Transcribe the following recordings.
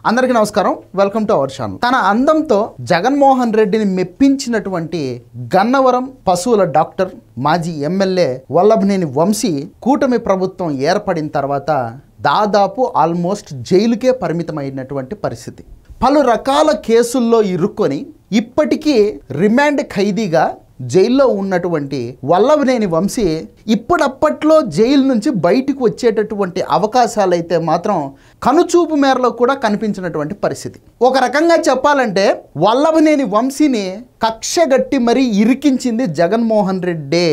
అందరికీ నమస్కారం, welcome to our channel. తన అందంతో జగన్మోహన్ రెడ్డిని మెప్పించినటువంటి గన్నవరం పశువుల డాక్టర్ మాజీ ఎమ్మెల్యే వల్లభనేని వంశీ కూటమి ప్రభుత్వం ఏర్పడిన తర్వాత దాదాపు ఆల్మోస్ట్ జైలుకే పరిమితమైనటువంటి పరిస్థితి. పలు రకాల కేసుల్లో ఇరుక్కొని ఇప్పటికీ రిమాండ్ ఖైదీగా జైల్లో ఉన్నటువంటి వల్లభనేని వంశీ ఇప్పటిలో జైలు నుంచి బయటికి వచ్చేటటువంటి అవకాశాలు అయితే మాత్రం కనుచూపు మేరలో కూడా కనిపించినటువంటి పరిస్థితి. ఒక రకంగా చెప్పాలంటే వల్లభనేని వంశీని కక్షగట్టి మరీ ఇరికించింది జగన్మోహన్ రెడ్డి.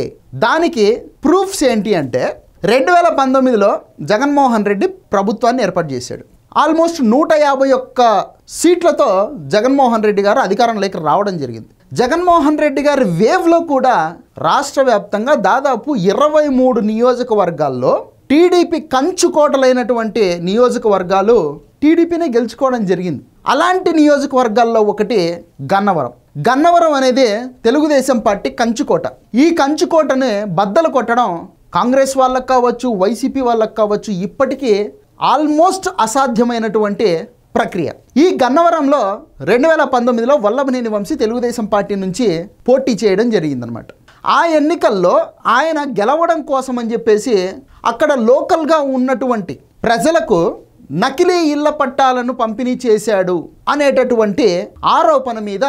దానికి ప్రూఫ్స్ ఏంటి అంటే 2019లో జగన్మోహన్ రెడ్డి ప్రభుత్వాన్ని ఏర్పాటు చేశాడు. ఆల్మోస్ట్ 151 సీట్లతో జగన్మోహన్ రెడ్డి గారు అధికారంలోకి రావడం జరిగింది. జగన్మోహన్ రెడ్డి గారి వేవ్లో కూడా రాష్ట్ర వ్యాప్తంగా దాదాపు 23 నియోజకవర్గాల్లో టీడీపీ కంచుకోటలైనటువంటి నియోజకవర్గాలు టీడీపీనే గెలుచుకోవడం జరిగింది. అలాంటి నియోజకవర్గాల్లో ఒకటి గన్నవరం. గన్నవరం అనేది తెలుగుదేశం పార్టీ కంచుకోట. ఈ కంచుకోటని బద్దలు కొట్టడం కాంగ్రెస్ వాళ్ళకు కావచ్చు, వైసీపీ వాళ్ళకు కావచ్చు, ఇప్పటికీ ఆల్మోస్ట్ అసాధ్యమైనటువంటి ప్రక్రియ. ఈ గన్నవరంలో 2019లో వల్లభనేని వంశీ తెలుగుదేశం పార్టీ నుంచి పోటీ చేయడం జరిగిందనమాట. ఆ ఎన్నికల్లో ఆయన గెలవడం కోసం అని చెప్పేసి అక్కడ లోకల్గా ఉన్నటువంటి ప్రజలకు నకిలీ ఇళ్ల పట్టాలను పంపిణీ చేశాడు అనేటటువంటి ఆరోపణ మీద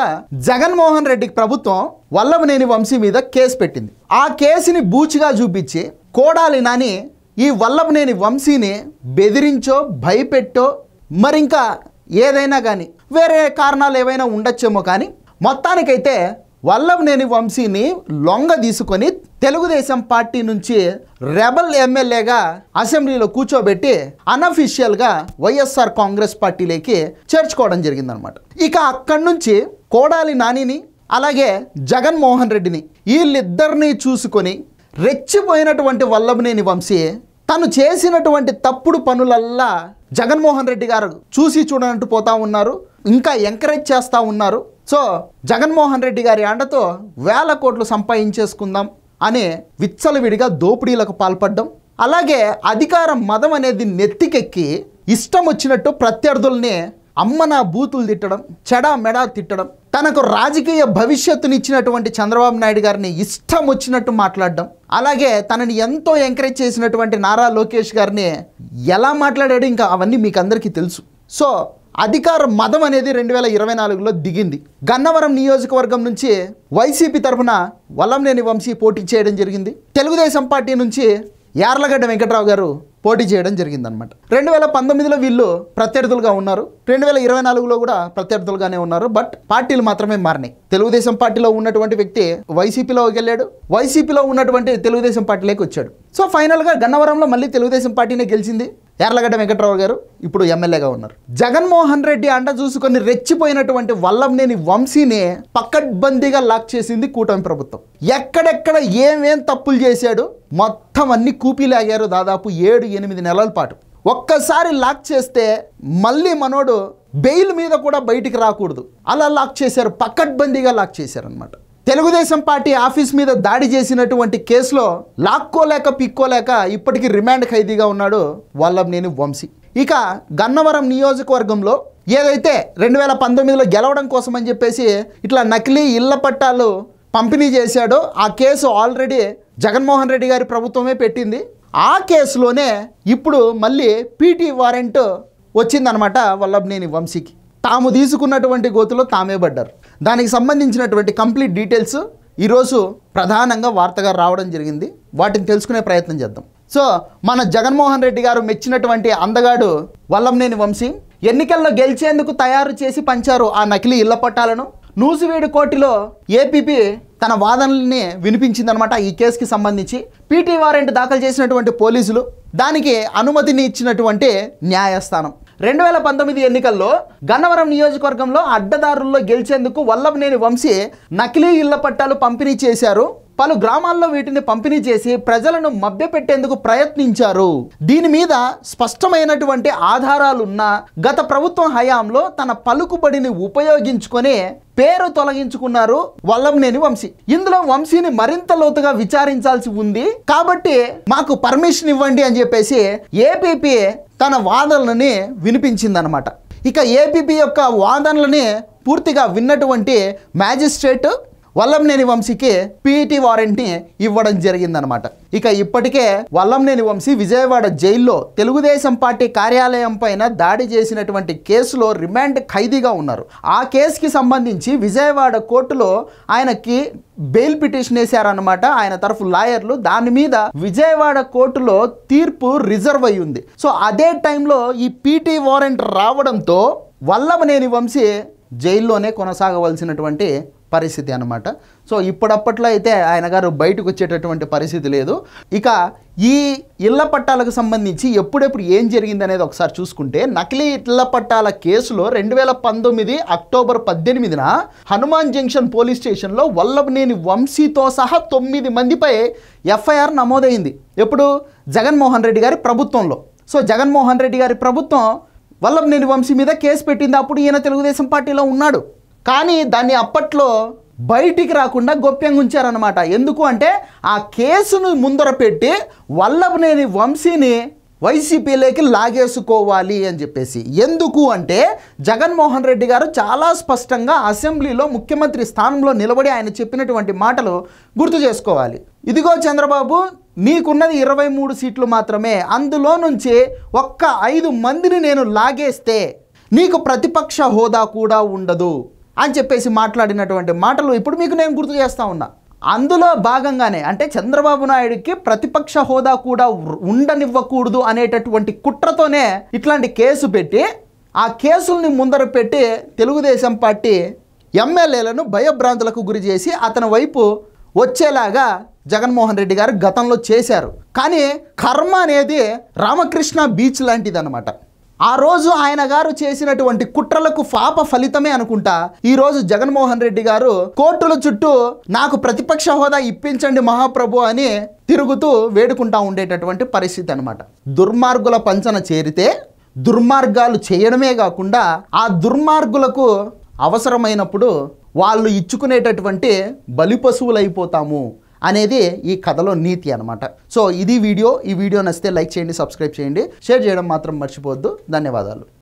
జగన్మోహన్ రెడ్డి ప్రభుత్వం వల్లభనేని వంశీ మీద కేసు పెట్టింది. ఆ కేసుని బూచిగా చూపించి కొడాలి నాని ఈ వల్లభనేని వంశీని బెదిరించో, భయపెట్టో, మరింకా ఏదైనా కానీ వేరే కారణాలు ఏవైనా ఉండొచ్చేమో కానీ మొత్తానికైతే వల్లభనేని వంశీని లొంగ తీసుకొని తెలుగుదేశం పార్టీ నుంచి రెబల్ ఎమ్మెల్యేగా అసెంబ్లీలో కూర్చోబెట్టి అన్అఫీషియల్గా వైఎస్ఆర్ కాంగ్రెస్ పార్టీలోకి చేర్చుకోవడం జరిగిందనమాట. ఇక అక్కడి నుంచి కొడాలి నానిని అలాగే జగన్మోహన్ రెడ్డిని వీళ్ళిద్దరినీ చూసుకొని రెచ్చిపోయినటువంటి వల్లభనేని వంశీ తను చేసినటువంటి తప్పుడు పనులల్లా జగన్మోహన్ రెడ్డి గారు చూసి చూడనట్టు పోతా ఉన్నారు, ఇంకా ఎంకరేజ్ చేస్తూ ఉన్నారు. సో జగన్మోహన్ రెడ్డి గారి అండతో 1000 కోట్లు సంపాదించేసుకుందాం అని విచ్చలవిడిగా దోపిడీలకు పాల్పడడం, అలాగే అధికార మదం అనేది నెత్తికెక్కి ఇష్టం వచ్చినట్టు ప్రత్యర్థుల్ని అమ్మనా బూతులు తిట్టడం, చెడా మెడా తిట్టడం, తనకు రాజకీయ భవిష్యత్తునిచ్చినటువంటి చంద్రబాబు నాయుడు గారిని ఇష్టం వచ్చినట్టు మాట్లాడడం, అలాగే తనని ఎంతో ఎంకరేజ్ చేసినటువంటి నారా లోకేష్ గారిని ఎలా మాట్లాడాడు ఇంకా అవన్నీ మీకు అందరికీ తెలుసు. సో అధికార మదం అనేది 2024లో దిగింది. గన్నవరం నియోజకవర్గం నుంచి వైసీపీ తరఫున వల్లభనేని వంశీ పోటీ చేయడం జరిగింది. తెలుగుదేశం పార్టీ నుంచి యార్లగడ్డ వెంకట్రావు గారు పోటీ చేయడం జరిగిందనమాట. 2019లో వీళ్ళు ప్రత్యర్థులుగా ఉన్నారు, 2024లో కూడా ప్రత్యర్థులుగానే ఉన్నారు. బట్ పార్టీలు మాత్రమే మారినాయి. తెలుగుదేశం పార్టీలో ఉన్నటువంటి వ్యక్తి వైసీపీలోకి వెళ్ళాడు, వైసీపీలో ఉన్నటువంటి తెలుగుదేశం పార్టీలోకి వచ్చాడు. సో ఫైనల్గా గన్నవరంలో మళ్ళీ తెలుగుదేశం పార్టీనే గెలిచింది. యార్లగడ్డ వెంకట్రావు గారు ఇప్పుడు ఎమ్మెల్యేగా ఉన్నారు. జగన్మోహన్ రెడ్డి అండ చూసుకొని రెచ్చిపోయినటువంటి వల్లభనేని వంశీని పకడ్బందీగా లాక్ చేసింది కూటమి ప్రభుత్వం. ఎక్కడెక్కడ ఏమేం తప్పులు చేశాడు మొత్తం అన్ని కూపీలాగారు. దాదాపు 7-8 నెలల పాటు ఒక్కసారి లాక్ చేస్తే మళ్ళీ మనోడు బెయిల్ మీద కూడా బయటికి రాకూడదు, అలా లాక్ చేశారు, పకడ్బందీగా లాక్ చేశారు అనమాట. తెలుగుదేశం పార్టీ ఆఫీస్ మీద దాడి చేసినటువంటి కేసులో లాక్కోలేక పిక్కోలేక ఇప్పటికీ రిమాండ్ ఖైదీగా ఉన్నాడు వల్లభనేని వంశీ. ఇక గన్నవరం నియోజకవర్గంలో ఏదైతే 2019లో గెలవడం కోసం అని చెప్పేసి ఇట్లా నకిలీ ఇళ్ల పట్టాలు పంపిణీ చేశాడో ఆ కేసు ఆల్రెడీ జగన్మోహన్ రెడ్డి గారి ప్రభుత్వమే పెట్టింది. ఆ కేసులోనే ఇప్పుడు మళ్ళీ పీటీ వారెంట్ వచ్చిందనమాట వల్లభనేని వంశీకి. తాము తీసుకున్నటువంటి గోతులో తామే పడ్డారు. దానికి సంబంధించినటువంటి కంప్లీట్ డీటెయిల్స్ ఈరోజు ప్రధానంగా వార్తగా రావడం జరిగింది. వాటిని తెలుసుకునే ప్రయత్నం చేద్దాం. సో మన జగన్మోహన్ రెడ్డి గారు మెచ్చినటువంటి అందగాడు వల్లభనేని వంశీ ఎన్నికల్లో గెలిచేందుకు తయారు చేసి పంచారు ఆ నకిలీ ఇళ్ల పట్టాలను. నూజివీడు కోర్టులో ఏపీపీ తన వాదనల్ని వినిపించిందనమాట. ఈ కేసుకి సంబంధించి పీటీ వారెంట్ దాఖలు చేసినటువంటి పోలీసులు, దానికి అనుమతిని ఇచ్చినటువంటి న్యాయస్థానం. 2019 ఎన్నికల్లో గన్నవరం నియోజకవర్గంలో అడ్డదారుల్లో గెలిచేందుకు వల్లభనేని వంశీ నకిలీ ఇళ్ల పట్టాలు పంపిణీ చేశారు. పలు గ్రామాల్లో వీటిని పంపిణీ చేసి ప్రజలను మభ్యపెట్టేందుకు ప్రయత్నించారు. దీని మీద స్పష్టమైనటువంటి ఆధారాలున్నా గత ప్రభుత్వం హయాంలో తన పలుకుబడిని ఉపయోగించుకొని పేరు తొలగించుకున్నారు వల్లభనేని వంశీ. ఇందులో వంశీని మరింత లోతుగా విచారించాల్సి ఉంది కాబట్టి మాకు పర్మిషన్ ఇవ్వండి అని చెప్పేసి ఏపీపీ తన వాదనలని వినిపించిందనమాట. ఇక ఏపీపీ యొక్క వాదనలని పూర్తిగా విన్నటువంటి మ్యాజిస్ట్రేట్ వల్లంనేని వంశీకి పీటీ వారెంట్ని ఇవ్వడం జరిగిందనమాట. ఇక ఇప్పటికే వల్లంనేని వంశీ విజయవాడ జైల్లో తెలుగుదేశం పార్టీ కార్యాలయం పైన దాడి చేసినటువంటి కేసులో రిమాండ్ ఖైదీగా ఉన్నారు. ఆ కేసుకి సంబంధించి విజయవాడ కోర్టులో ఆయనకి బెయిల్ పిటిషన్ వేశారనమాట ఆయన తరఫు లాయర్లు. దాని మీద విజయవాడ కోర్టులో తీర్పు రిజర్వ్ అయి ఉంది. సో అదే టైంలో ఈ పీటీ వారెంట్ రావడంతో వల్లంనేని వంశీ జైల్లోనే కొనసాగవలసినటువంటి పరిస్థితి అనమాట. సో ఇప్పటిప్పట్లో అయితే ఆయన గారు బయటకు వచ్చేటటువంటి పరిస్థితి లేదు. ఇక ఈ ఇళ్ల పట్టాలకు సంబంధించి ఎప్పుడెప్పుడు ఏం జరిగింది అనేది ఒకసారి చూసుకుంటే, నకిలీ ఇళ్ల పట్టాల కేసులో 2019 అక్టోబర్ 18న హనుమాన్ జంక్షన్ పోలీస్ స్టేషన్లో వల్లంనేని వంశీతో సహా 9 మందిపై ఎఫ్ఐఆర్ నమోదైంది. ఎప్పుడు? జగన్మోహన్ రెడ్డి గారి ప్రభుత్వంలో. సో జగన్మోహన్ రెడ్డి గారి ప్రభుత్వం వల్లంనేని వంశీ మీద కేసు పెట్టింది. అప్పుడు ఈయన తెలుగుదేశం పార్టీలో ఉన్నాడు. కానీ దాన్ని అప్పట్లో బయటికి రాకుండా గోప్యంగా ఉంచారనమాట. ఎందుకు అంటే ఆ కేసును ముందర పెట్టి వల్లంనేని వంశీని వైసీపీలోకి లాగేసుకోవాలి అని చెప్పేసి. ఎందుకు అంటే జగన్మోహన్ రెడ్డి గారు చాలా స్పష్టంగా అసెంబ్లీలో ముఖ్యమంత్రి స్థానంలో నిలబడి ఆయన చెప్పినటువంటి మాటలు గుర్తు చేసుకోవాలి. ఇదిగో చంద్రబాబు, నీకున్నది 23 సీట్లు మాత్రమే, అందులో నుంచి ఒక్క 5 మందిని నేను లాగేస్తే నీకు ప్రతిపక్ష హోదా కూడా ఉండదు అని చెప్పేసి మాట్లాడినటువంటి మాటలు ఇప్పుడు మీకు నేను గుర్తు చేస్తూ ఉన్నా. అందులో భాగంగానే అంటే చంద్రబాబు నాయుడికి ప్రతిపక్ష హోదా కూడా ఉండనివ్వకూడదు అనేటటువంటి కుట్రతోనే ఇట్లాంటి కేసు పెట్టి ఆ కేసుల్ని ముందర పెట్టి తెలుగుదేశం పార్టీ ఎమ్మెల్యేలను భయభ్రాంతులకు గురి చేసి అతని వైపు వచ్చేలాగా జగన్మోహన్ రెడ్డి గారు గతంలో చేశారు. కానీ కర్మ అనేది రామకృష్ణ బీచ్ లాంటిది అనమాట. ఆ రోజు ఆయన గారు చేసినటువంటి కుట్రలకు పాప ఫలితమే అనుకుంటా ఈరోజు జగన్మోహన్ రెడ్డి గారు కోర్టుల చుట్టూ నాకు ప్రతిపక్ష హోదా ఇప్పించండి మహాప్రభు అని తిరుగుతూ వేడుకుంటా ఉండేటటువంటి పరిస్థితి అనమాట. దుర్మార్గుల పంచన చేరితే దుర్మార్గాలు చేయడమే కాకుండా ఆ దుర్మార్గులకు అవసరమైనప్పుడు వాళ్ళు ఇచ్చుకునేటటువంటి బలిపశువులు అయిపోతాము అనేది ఈ కథలో నీతి అనమాట. సో ఇది వీడియో. ఈ వీడియో నచ్చితే లైక్ చేయండి, సబ్స్క్రైబ్ చేయండి, షేర్ చేయడం మాత్రం మర్చిపోవద్దు. ధన్యవాదాలు.